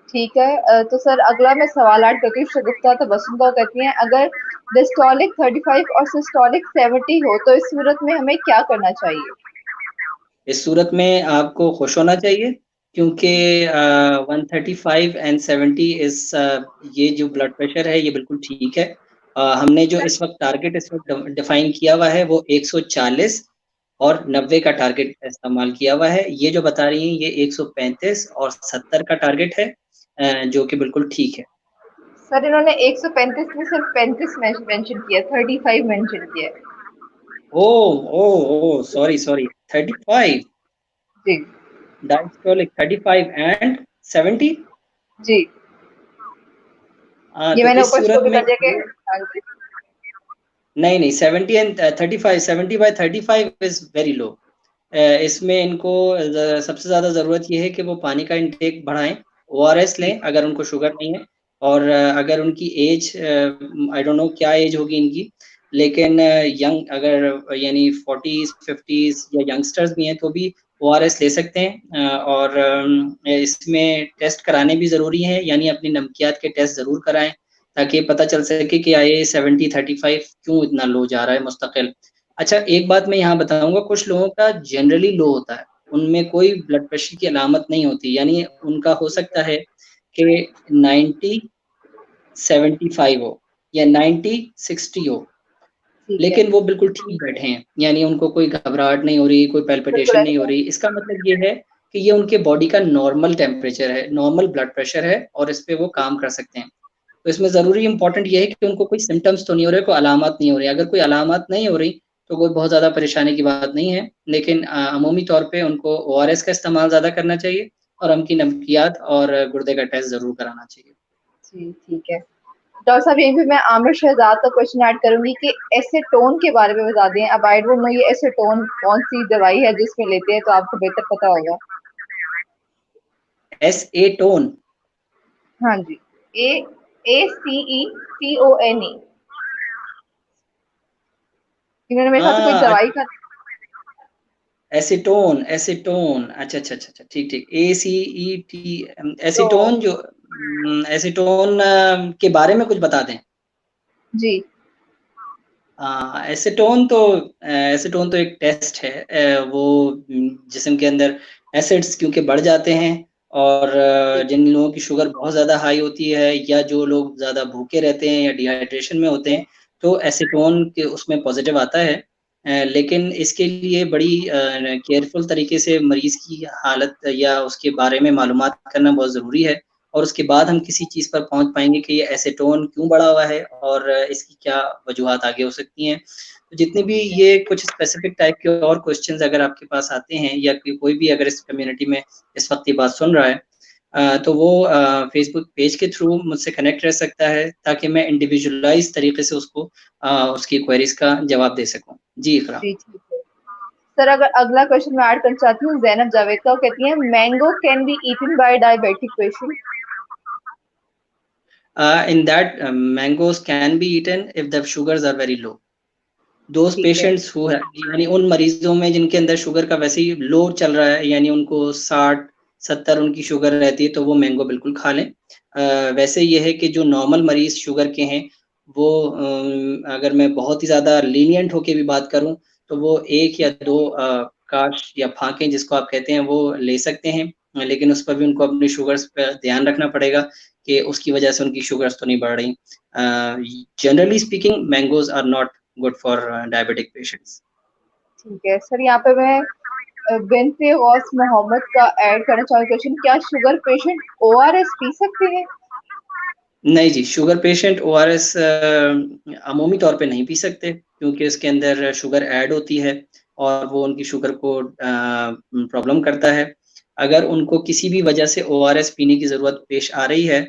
ठीक है। तो सर अगला मैं सवाल ऐड करती हूँ, शगुफ्ता तबस्सुम का, वो कहती हैं अगर डिस्टॉलिक 35 और सिस्टोलिक 70 हो तो इस सूरत में हमें क्या करना चाहिए?
इस सूरत में आपको खुश होना चाहिए क्योंकि 135 एंड 70 ये जो ब्लड प्रेशर है ये बिल्कुल ठीक है हमने जो इस वक़्त टारगेट इस वक़्त डिफ़ाइन किया हुआ है वो 140 और 90 का टारगेट इस्तेमाल किया हुआ है। ये जो बता रही हैं ये 135 और 70 का टारगेट है, जो कि बिल्कुल ठीक है।
सर इन्होंने 135 में सिर्फ 35 मेंशन किया, 35 मेंशन किया है।
ओह! ओह! ओह! सॉरी, सॉरी 35
जी
डायस्टोलिक 35 एंड 70।
जी,
हाँ,
ये
तो
मैंने
इस
ऊपर
सूरत
स्टोरी
में
कर दिया कि
ये
हाँ जी।
नहीं, नहीं 70 and 35 70 by 35 is very low. इसमें इनको सबसे ज़्यादा ज़रूरत ये है कि वो पानी का इंटेक बढ़ाएँ, ओआरएस
जी
लें अगर उनको शुगर नहीं है और अगर उनकी एज आई डोंट नो क्या एज होगी इनकी, लेकिन यंग अगर यानी 40s 50s या यंगस्टर्स भी हैं तो भी ओआरएस ले सकते हैं, और इसमें टेस्ट कराने भी ज़रूरी हैं, यानी अपनी नमकियात के टेस्ट ज़रूर कराएँ, ताकि पता चल सके कि ये 70 35 क्यों इतना लो जा रहा है मुस्तकिल। अच्छा, एक बात मैं यहाँ बताऊँगा, कुछ लोगों का जनरली लो होता है, उनमें कोई ब्लड प्रेशर की अलामत नहीं होती, यानी उनका हो
ठीक है
सकता है कि 90 75 हो या 90 60 हो,
ठीक है,
लेकिन वो बिल्कुल ठीक बैठे हैं, यानी उनको कोई घबराहट नहीं हो रही, कोई
बिल्कुल
पैल्पिटेशन नहीं हो
ऐसा।
रही। इसका मतलब ये है कि ये उनके बॉडी का नॉर्मल टेम्परेचर है, नॉर्मल ब्लड प्रेशर है और इस पे वो काम कर सकते हैं। तो इसमें ज़रूरी इम्पोर्टेंट ये है कि उनको कोई सिम्पटम्स तो नहीं हो रहे, कोई अलामत नहीं हो रही। अगर कोई अलामत नहीं हो रही, तो कोई बहुत ज़्यादा परेशानी की बात नहीं है, लेकिन अमूमी तौर पे उनको ओआरएस का इस्तेमाल ज़्यादा करना चाहिए और उनकी नमकियात और गुर्दे का टेस्ट ज़रूर कराना चाहिए।
जी ठीक है। डॉक्टर साहब यहीं पे मैं आमिर शहजाद का क्वेश्चन ऐड करूंगी कि एसीटोन के बारे में बता दें। अब आई डोंट नो ये एसीटोन कौन सी दवाई है जिसमें लेते हैं, तो आपको बेहतर पता होगा।
एसेटोन।
हाँ जी, ए ACETONE। इन्होंने मेरे ख्याल से कोई
हाँ,
दवाई का।
Acetone, acetone. अच्छा, अच्छा, अच्छा, अच्छा, ठीक, ठीक। एसीईटी
तो
एसीटोन जो एसीटोन के बारे में कुछ बता दें?
जी
एसीटोन तो एक टेस्ट है, वो जिस्म के अंदर एसिड्स क्योंकि बढ़ जाते हैं और
जी
जिन लोगों की शुगर बहुत ज़्यादा हाई होती है या जो लोग ज़्यादा भूखे रहते हैं या डिहाइड्रेशन में होते हैं, तो एसीटोन के उसमें पॉज़िटिव आता है। लेकिन इसके लिए बड़ी केयरफुल तरीके से मरीज़ की हालत या उसके बारे में मालूमात करना बहुत ज़रूरी है और उसके बाद हम किसी चीज़ पर पहुँच पाएँगे कि ये एसीटोन क्यों बढ़ा हुआ है और इसकी क्या वजूहात आगे हो सकती हैं। तो जितने भी
ठीक है
ये कुछ स्पेसिफिक टाइप के और क्वेश्चंस अगर आपके पास आते हैं या कोई भी अगर इस कम्युनिटी में इस वक़्त ये बात सुन रहा है, तो वो फ़ेसबुक पेज के थ्रू मुझसे कनेक्ट रह सकता है ताकि मैं इंडिविजुअलाइज़ तरीके से उसको उसकी क्वेरीज़ का जवाब दे सकूँ। जी, इकरा।
जी ठीक है। सर अगर अगला क्वेश्चन मैं ऐड करना चाहती हूँ जैनब जावेद का, वो कहती है mango can be eaten by diabetic patient.
In that, mangoes can be eaten if the sugars are very low. Those
ठीक है
पेशेंट्स हू है यानी उन मरीज़ों में जिनके अंदर शुगर का वैसे ही लो चल रहा है, यानी उनको 60-70 उनकी शुगर रहती है, तो वो मैंगो बिल्कुल खा लें। वैसे ये है कि जो नॉर्मल मरीज़ शुगर के हैं, वो अगर मैं बहुत ही ज़्यादा लीनिएंट होके भी बात करूँ, तो वो 1 या 2 काश या फाँकें जिसको आप कहते हैं, वो ले सकते हैं। लेकिन उस पर भी उनको अपनी शुगर्स पे ध्यान रखना पड़ेगा कि उसकी वजह से उनकी शुगर्स तो नहीं बढ़ रही। Generally speaking mangoes are not good for diabetic patients.
ठीक है सर, यहाँ पे मैं बिनते गौस मोहम्मद का ऐड करना चाहूँ क्वेश्चन, क्या शुगर पेशेंट ओआरएस पी सकते हैं?
नहीं जी, शुगर पेशेंट ओआरएस अमूमी तौर पे नहीं पी सकते क्योंकि इसके अंदर शुगर ऐड होती है और वो उनकी शुगर को प्रॉब्लम करता है। अगर उनको किसी भी वजह से ओआरएस पीने की ज़रूरत पेश आ रही है,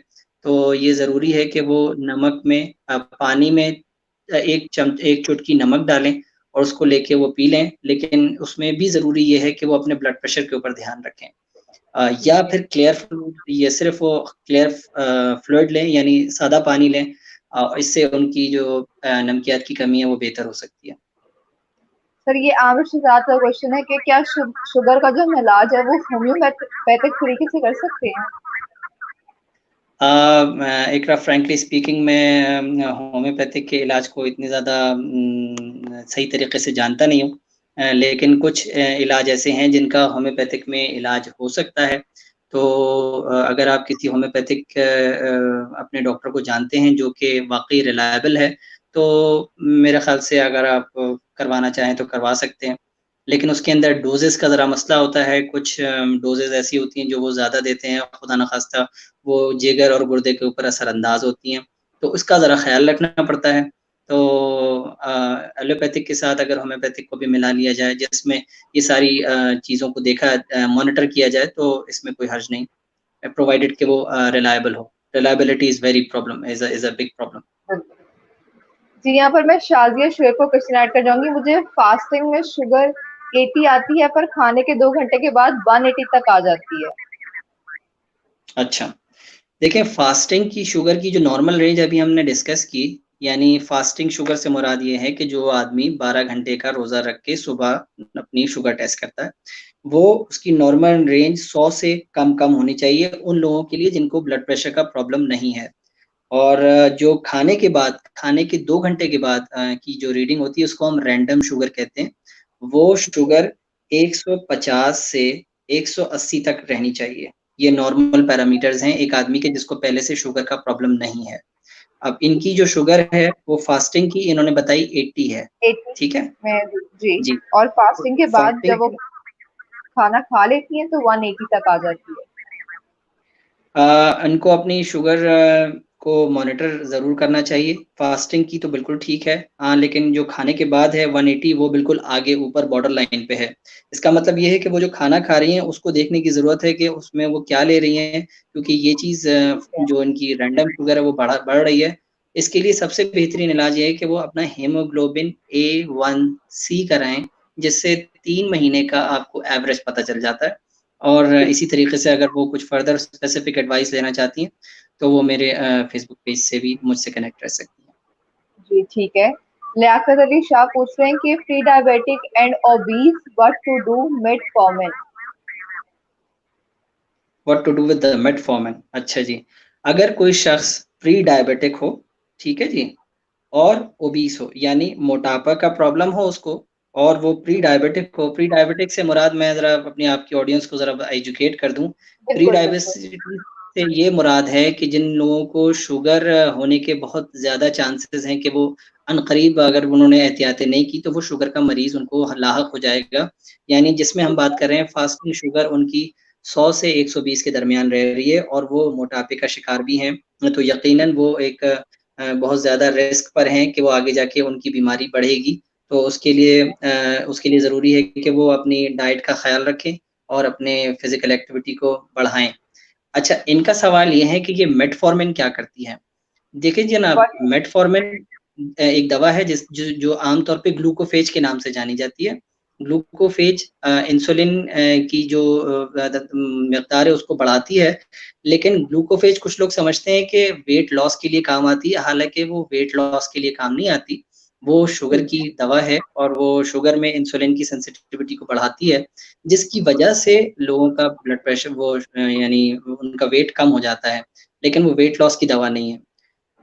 तो ये ज़रूरी है कि वो नमक में पानी में 1 चुटकी नमक डालें और उसको लेके वो पी लें, लेकिन उसमें भी ज़रूरी ये है कि वो अपने ब्लड प्रेशर के ऊपर ध्यान रखें। या
ठीक है
फिर क्लियर फ्लूइड ये सिर्फ़ वो क्लियर फ्लूइड लें यानी सादा पानी लें, इससे उनकी जो नमकियात की कमी है वो बेहतर हो सकती है।
सर, ये आमिर शहजाद का क्वेश्चन है कि क्या शुगर का जो हम इलाज है वो होम्योपैथिक तरीके से कर सकते हैं?
इकरा फ्रैंकली स्पीकिंग मैं होम्योपैथिक के इलाज को इतनी ज़्यादा सही तरीके से जानता नहीं हूँ। लेकिन कुछ इलाज ऐसे हैं जिनका होम्योपैथिक में इलाज हो सकता है। तो अगर आप किसी होम्योपैथिक अपने डॉक्टर को जानते हैं जो कि वाक़ई रिलायबल है, तो मेरे ख़्याल से अगर आप करवाना चाहें तो करवा सकते हैं। लेकिन उसके अंदर डोज़ेज़ का ज़रा मसला होता है, कुछ डोज़ेज़ ऐसी होती हैं जो वो ज़्यादा देते हैं, खुदा न ख़ास्ता वो जिगर और गुर्दे के ऊपर असरअंदाज़ होती हैं, तो उसका ज़रा ख़्याल रखना पड़ता है। तो एलोपैथिक के साथ अगर होम्योपैथिक को भी मिला लिया जाए, जिसमें ये सारी चीज़ों को मॉनिटर किया जाए, तो इसमें कोई हर्ज नहीं, प्रोवाइडेड कि वो रिलायबल हो। Reliability is a big problem.
जी, यहाँ पर मैं शाज़िया शुएब को क्वेश्चन ऐड कर जाऊँगी। मुझे फास्टिंग में शुगर 80 आती है, पर खाने के 2 घंटे के बाद 180 तक आ जाती है।
अच्छा। देखिए, फ़ास्टिंग की शुगर की जो नॉर्मल रेंज अभी हमने डिस्कस की, यानी फ़ास्टिंग शुगर से मुराद ये है कि जो आदमी 12 घंटे का रोज़ा रख के सुबह अपनी शुगर टेस्ट करता है, वो उसकी नॉर्मल रेंज 100 से कम होनी चाहिए उन लोगों के लिए जिनको ब्लड प्रेशर का प्रॉब्लम नहीं है। और जो खाने के 2 घंटे के बाद की जो रीडिंग होती है उसको हम रैंडम शुगर कहते हैं। वो शुगर 150 से 180 तक रहनी चाहिए। ये नॉर्मल पैरामीटर्स हैं एक आदमी के जिसको पहले से शुगर का प्रॉब्लम नहीं है। अब इनकी जो शुगर है वो फास्टिंग की इन्होंने बताई 80 है,
80
ठीक है?
में जी,
जी,
और
तो
फास्टिंग के बाद
फास्टिंग
जब वो खाना खा लेती हैं तो 180 तक आ जाती है।
इनको अपनी शुगर को मॉनिटर ज़रूर करना चाहिए। फ़ास्टिंग की तो बिल्कुल ठीक है। लेकिन जो खाने के बाद है 180 वो बिल्कुल आगे ऊपर बॉर्डर लाइन पे है। इसका मतलब ये है कि वो जो खाना खा रही हैं उसको देखने की ज़रूरत है कि उसमें वो क्या ले रही हैं, क्योंकि ये चीज़ जो इनकी रैंडम शुगर है वो बढ़ रही है। इसके लिए सबसे बेहतरीन इलाज ये है कि वो अपना हीमोग्लोबिन A1C कराएँ, जिससे 3 महीने का आपको एवरेज पता चल जाता है। और इसी तरीके से अगर वो कुछ फर्दर स्पेसिफिक एडवाइस लेना चाहती हैं, तो वो मेरे फ़ेसबुक पेज से भी मुझसे कनेक्ट कर सकती हैं।
जी, ठीक है। लियाकत अली शाह पूछ रहे हैं कि pre diabetic and obese what to do metformin.
What to do with the metformin. अच्छा जी, अगर कोई शख्स प्री डायबिटिक हो, ठीक है जी, और ओबीस हो, यानी मोटापा का प्रॉब्लम हो उसको और वो प्री डायबिटिक हो, प्री डायबिटिक से मुराद मैं ज़रा अपनी आपकी ऑडियंस को ज़रा एजुकेट कर दूँ। प्री
बिल्कुल, बिल्कुल।
डायबिटिक से ये मुराद है कि जिन लोगों को शुगर होने के बहुत ज़्यादा चांसेज़ हैं कि वो अनकरीब अगर उन्होंने एहतियातें नहीं की, तो वो शुगर का मरीज़ उनको लाहक हो जाएगा। यानी जिसमें हम बात कर रहे हैं फास्टिंग शुगर उनकी 100 से 120 के दरमियान रह रही है और वो मोटापे का शिकार भी हैं, तो यकीनन वो एक बहुत ज़्यादा रिस्क पर हैं कि वो आगे जाके उनकी बीमारी बढ़ेगी। तो उसके लिए ज़रूरी है कि वो अपनी डाइट का ख़्याल रखें और अपने फ़िज़िकल एक्टिविटी को बढ़ाएँ। अच्छा, इनका सवाल ये है कि ये मेटफॉर्मिन क्या करती है? देखिए जनाब,
व्हाट
मेटफॉर्मिन एक दवा है जो आम तौर पे ग्लूकोफेज के नाम से जानी जाती है। ग्लूकोफेज इंसुलिन की जो मिक़दार है उसको बढ़ाती है, लेकिन ग्लूकोफेज कुछ लोग समझते हैं कि वेट लॉस के लिए काम आती है, हालाँकि वो वेट लॉस के लिए काम नहीं आती। वो शुगर की दवा है और वो शुगर में इंसुलिन की सेंसिटिविटी को बढ़ाती है, जिसकी वजह से लोगों का ब्लड प्रेशर यानी उनका वेट कम हो जाता है, लेकिन वो वेट लॉस की दवा नहीं है।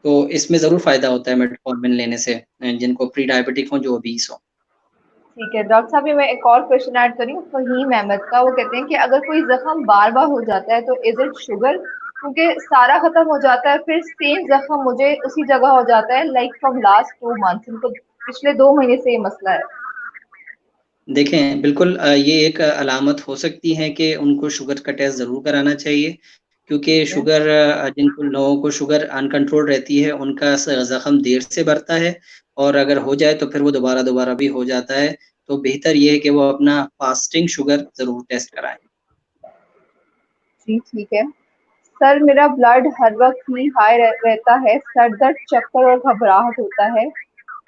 तो इसमें ज़रूर फ़ायदा होता है मेटफॉर्मिन लेने से जिनको प्री डायबिटिक हों, जो ओबीस हों।
ठीक है, डॉक्टर साहब, ये मैं एक और क्वेश्चन ऐड कर रही हूँ फहीम अहमद का। वो कहते हैं कि अगर कोई ज़ख्म बार-बार हो जाता है तो इज़ इट शुगर? क्योंकि सारा खत्म हो जाता है, फिर सेम ज़ख्म मुझे उसी जगह हो जाता है, लाइक फ्रॉम लास्ट 2 मंथ्स। इनको पिछले 2 महीने से ये मसला है।
देखें, बिल्कुल ये एक अलामत हो सकती है कि उनको शुगर का टेस्ट ज़रूर कराना चाहिए, क्योंकि
ठीक है।
शुगर जिन लोगों को शुगर अनकंट्रोल रहती है, उनका ज़ख्म देर से बढ़ता है और अगर हो जाए तो फिर वो दोबारा-दोबारा भी हो जाता है। तो बेहतर ये है कि वो अपना फास्टिंग शुगर ज़रूर टेस्ट कराएँ।
जी, ठीक है। सर, मेरा ब्लड हर वक़्त ही हाई रहता है, सर दर्द, चक्कर और घबराहट होता है,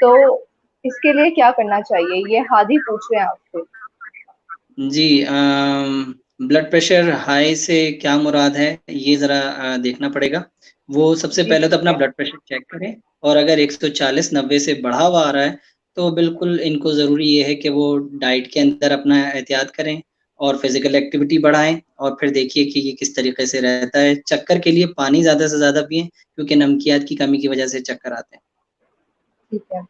तो इसके लिए क्या करना चाहिए? ये हादी पूछ रहे हैं आपसे।
जी ब्लड प्रेशर हाई से क्या मुराद है, ये ज़रा देखना पड़ेगा। वो सबसे
जी,
पहले तो
ठीक
अपना
है।
ब्लड प्रेशर चेक करें और अगर 140/90 से बढ़ा हुआ आ रहा है, तो बिल्कुल इनको ज़रूरी ये है कि वो डाइट के अंदर अपना एहतियात करें और फिज़िकल एक्टिविटी बढ़ाएँ और फिर देखिए कि ये किस तरीके से रहता है। चक्कर के लिए पानी ज़्यादा से ज़्यादा पिएँ, क्योंकि नमकियात की कमी की वजह से चक्कर आते हैं।
ठीक है।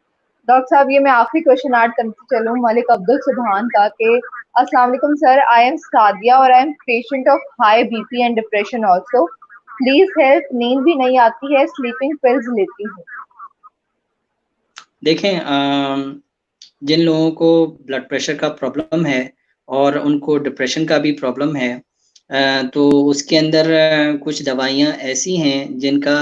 डॉक्टर साहब, ये मैं आखिरी क्वेश्चन ऐड करती चलूँ मलिक अब्दुल सुबहान का कि अस्सलाम वालेकुम सर, आई एम सादिया और I am patient of high BP and depression also. Please help, नींद भी नहीं आती है, स्लीपिंग पिल्स लेती हूँ।
देखें जिन लोगों को ब्लड प्रेशर का प्रॉब्लम है और उनको डिप्रेशन का भी प्रॉब्लम है, तो उसके अंदर कुछ दवाइयाँ ऐसी हैं जिनका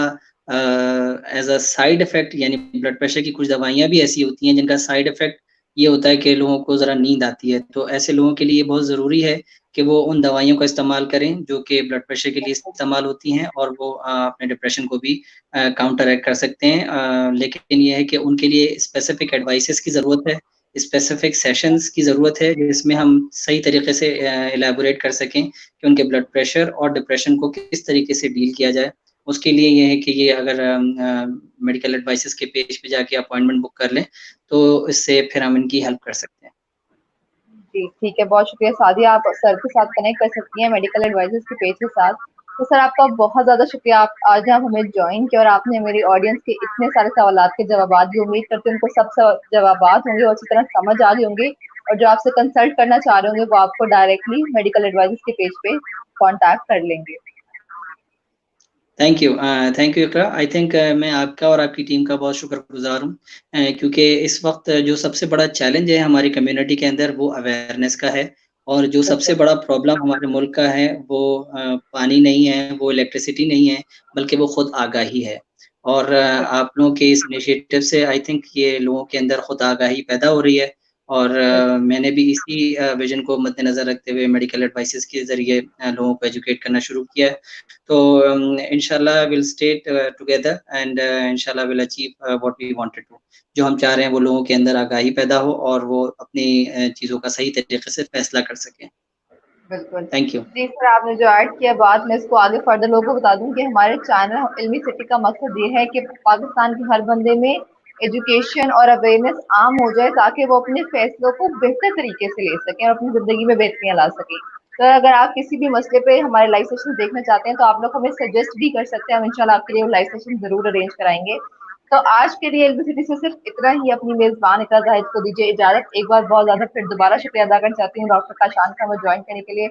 एज़ अ साइड इफ़ेक्ट, यानी ब्लड प्रेशर की कुछ दवाइयाँ भी ऐसी होती हैं जिनका साइड इफ़ेक्ट ये होता है कि लोगों को ज़रा नींद आती है। तो ऐसे लोगों के लिए बहुत ज़रूरी है कि वो उन दवाइयों का इस्तेमाल करें जो कि ब्लड प्रेशर के लिए इस्तेमाल होती हैं, और वो अपने डिप्रेशन को भी काउंटरैक्ट कर सकते हैं। लेकिन ये है कि उनके लिए स्पेसिफिक एडवाइसेज़ की ज़रूरत है, स्पेसिफिक सेशंस की ज़रूरत है, जिसमें हम सही तरीके से इलैबोरेट कर सकें कि उनके ब्लड प्रेशर और डिप्रेशन को किस तरीके से डील किया जाए। उसके लिए ये है कि ये अगर मेडिकल एडवाइसेज़ के पेज पे जाके अपॉइंटमेंट बुक कर लें, तो इससे फिर हम इनकी हेल्प कर सकते हैं।
जी, ठीक है, बहुत शुक्रिया सादिया, आप सर के साथ कनेक्ट कर सकती हैं मेडिकल एडवाइज़र्स के पेज के साथ। तो सर आपका बहुत ज़्यादा शुक्रिया, आप आज आप हमें जॉइन किया और आपने मेरी ऑडियंस के इतने सारे सवालात के जवाबात दी। उम्मीद करती हूँ उनको सब जवाबात होंगे और अच्छी तरह समझ आ गए होंगे, और जो आपसे कंसल्ट करना चाह रहे होंगे वो आपको डायरेक्टली मेडिकल एडवाइज़र्स के पेज पे कॉन्टैक्ट कर लेंगे।
Thank you Iqra. I think मैं आपका और आपकी टीम का बहुत शुक्रगुज़ार हूँ, क्योंकि इस वक़्त जो सबसे बड़ा चैलेंज है हमारी कम्युनिटी के अंदर वो अवेयरनेस का है, और जो सबसे
बिल्कुल,
बड़ा प्रॉब्लम हमारे मुल्क का है वो पानी नहीं है, वो इलेक्ट्रिसिटी नहीं है, बल्कि वो खुद आगाही है। और आप लोगों के इस इनिशिएटिव से आई थिंक ये लोगों के अंदर खुद आगाही पैदा हो रही है, और
बिल्कुल,
मैंने भी इसी विज़न को मद्देनज़र रखते हुए मेडिकल एडवाइसेज़ के ज़रिए लोगों को एजुकेट करना शुरू किया है। तो इंशाल्लाह विल स्टे टुगेदर, एंड इंशाल्लाह will achieve what we wanted to. जो हम चाह रहे हैं वो लोगों के अंदर आगाही पैदा हो और वो अपनी चीज़ों का सही तरीके से फैसला कर सकें।
बिल्कुल।
Thank you.
जी सर, आपने जो ऐड किया बात, मैं इसको आगे फर्दर लोगों को बता दूँ कि हमारे चैनल इल्मी सिटी का मकसद ये है कि पाकिस्तान के हर बंदे में एजुकेशन और अवेयरनेस आम हो जाए, ताकि वो अपने फैसलों को बेहतर तरीके से ले सकें और अपनी ज़िंदगी में बेहतरियाँ ला सकें। तो अगर आप किसी भी मसले पे हमारे लाइव सेशन देखना चाहते हैं, तो आप लोग हमें सजेस्ट भी कर सकते हैं, हम इंशाल्लाह आपके लिए वो लाइव सेशन ज़रूर अरेंज कराएँगे। तो आज के लिए इल्मी सिटी से सिर्फ इतना ही। अपनी मेज़बान इकरा ज़ाहिद को दीजिए इजाज़त। एक बार बहुत ज़्यादा फिर दोबारा शुक्रिया अदा करना चाहती हूँ डॉक्टर काशान का हमें जॉइन करने के लिए।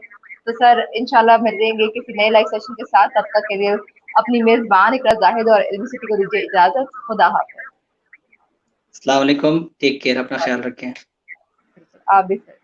तो सर इंशाल्लाह मिलेंगे किसी नए लाइव सेशन के साथ, तब तक के लिए अपनी मेज़बान इकरा ज़ाहिद और इल्मी सिटी को दीजिए इजाज़त। खुदा हाफ़िज़।
अस्सलाम वालेकुम, टेक केयर, अपना ख़्याल रखें।
आप भी सर।